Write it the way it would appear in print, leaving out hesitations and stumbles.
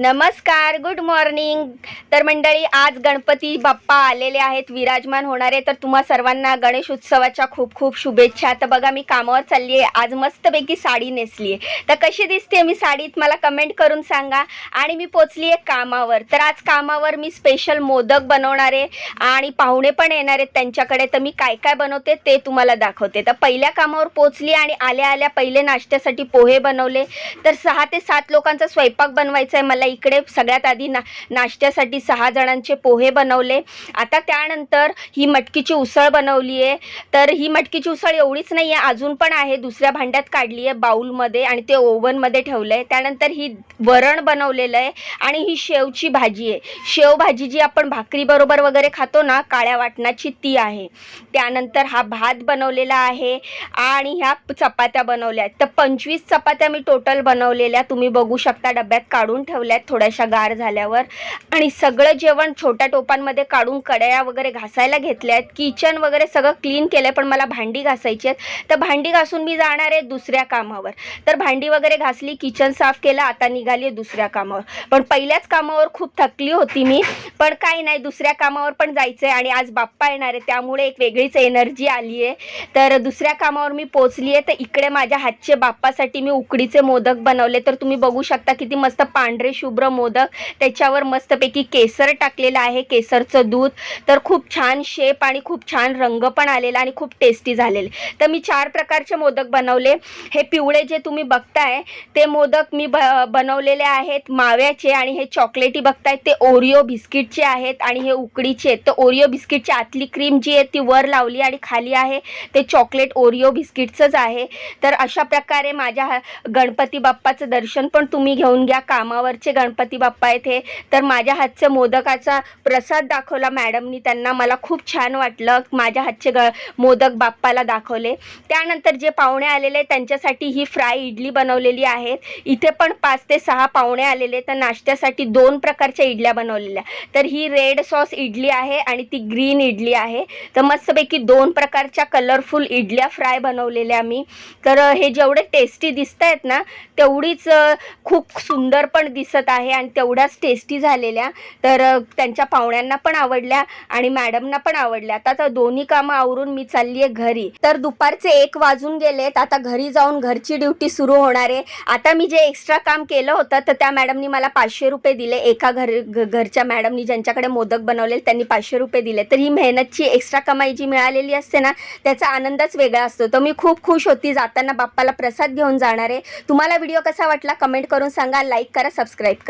नमस्कार, good morning. तर मंडळी, आज गणपती बाप्पा आलेले आहेत, विराजमान होणारे. तर तुम्हा सर्वांना गणेश उत्सवाच्या खूप खूप शुभेच्छा. तर बघा, मी कामावर चालली आहे. आज मस्तपैकी साडी नेसली आहे. तर कशी दिसते मी साडीत मला कमेंट करून सांगा. आणि मी पोचली आहे कामावर. तर आज कामावर मी स्पेशल मोदक बनवणार आहे आणि पाहुणे पण येणार आहेत त्यांच्याकडे. तर मी काय काय बनवते ते तुम्हाला दाखवते. तर पहिल्या कामावर पोचली आणि आल्या आल्या पहिले नाश्त्यासाठी पोहे बनवले. तर 6 ते 7 लोकांचा स्वयंपाक बनवायचा आहे मला. इकडे सगळ्यात आधी नाश्त्यासाठी 6 जणांचे पोहे बनवले. आता त्यानंतर ही मटकीची उसळ बनवली आहे. तर ही मटकीची उसळ एवढीच नाही आहे, अजून पण आहे. दुसऱ्या भांड्यात काढली आहे बाउलमध्ये आणि ते ओव्हनमध्ये ठेवलं आहे. त्यानंतर ही वरण बनवलेलं आहे आणि ही शेवची भाजी आहे. शेवभाजी जी आपण भाकरीबरोबर वगैरे खातो ना, काळ्या वाटणाची, ती आहे. त्यानंतर हा भात बनवलेला आहे आणि ह्या चपात्या बनवल्या आहेत. तर 25 चपात्या मी टोटल बनवलेल्या तुम्ही बघू शकता. डब्यात काढून ठेवल्यात थोड्याशा गार झाल्यावर. आणि सगळं जेवण छोट्या टोपांमध्ये काढून कढया वगैरे घासायला घेतल्या आहेत. किचन वगैरे सगळं क्लीन केलं, पण मला भांडी घासायची आहेत. तर भांडी घासून मी जाणार आहे दुसऱ्या कामावर. तर भांडी वगैरे घासली, किचन साफ केलं, आता निघाली आहे दुसऱ्या कामावर. पण पहिल्याच कामावर खूप थकली होती मी, पण काही नाही, दुसऱ्या कामावर पण जायचं आहे. आणि आज बाप्पा येणार आहे, त्यामुळे एक वेगळीच एनर्जी आली आहे. तर दुसऱ्या कामावर मी पोचली आहे. तर इकडे माझ्या हातचे बाप्पासाठी मी उकडीचे मोदक बनवले. तर तुम्ही बघू शकता किती मस्त पांढरे शुभ्र मोदक, त्याच्यावर मस्तपैकी केसर टाकलेलं आहे, केसरचं दूध. तर खूप छान शेप आणि खूप छान रंग पण आलेला आणि खूप टेस्टी झालेले. तर मी 4 प्रकारचे मोदक बनवले. हे पिवळे जे तुम्ही बघताय ते मोदक मी बनवलेले आहेत माव्याचे, आणि हे चॉकलेटी बघताय ते ओरिओ बिस्किटचे आहेत आणि हे उकडीचे आहेत. तर ओरिओ बिस्किटची आतली क्रीम जी आहे ती वर लावली आणि खाली आहे ते चॉकलेट ओरिओ बिस्किटचंच आहे. तर अशा प्रकारे माझ्या गणपती बाप्पाचं दर्शन पण तुम्ही घेऊन घ्या. कामावरचे गणपती बाप्पा आहेत हे. तर माझ्या हातच्या मोदकाचा प्रसाद दाखवला मॅडमनी त्यांना. मला खूप छान वाटलं, माझ्या हातचे मोदक बाप्पाला दाखवले. त्यानंतर जे पाहुणे आलेले त्यांच्यासाठी ही फ्राय इडली बनवलेली आहेत. इथे पण 5 ते 6 पाहुणे आलेले. तर नाश्त्यासाठी 2 प्रकारच्या इडल्या बनवलेल्या. तर ही रेड सॉस इडली आहे आणि ती ग्रीन इडली आहे. तर मस्तपैकी 2 प्रकारच्या कलरफुल इडल्या फ्राय बनवलेल्या मी. तर हे जेवढे टेस्टी दिसत आहेत ना, तेवढीच खूप सुंदर पण दिसत आहे आणि तेवढ्याच टेस्टी झालेल्या. तर त्यांच्या पाहुण्यांना पण आवडल्या आणि मॅडमना पण आवडल्या. आता दोन्ही कामं आवरून मी चालली आहे घरी. तर दुपारचे 1 वाजून गेलेत. आता घरी जाऊन घरची ड्युटी सुरू होणार आहे. आता मी जे एक्स्ट्रा काम केलं होतं तर त्या मॅडमनी मला 500 रुपये दिले. एका घरच्या मॅडमनी ज्यांच्याकडे मोदक बनवले त्यांनी 500 रुपये दिले. तर ही मेहनतची एक्स्ट्रा कमाई जी मिळालेली असते ना, त्याचा आनंदच वेगळा असतो. तर मी खूप खुश होती. जाताना बाप्पाला प्रसाद घेऊन जाणार आहे. तुम्हाला व्हिडिओ कसा वाटला कमेंट करून सांगा. लाईक करा, सबस्क्राईब करा.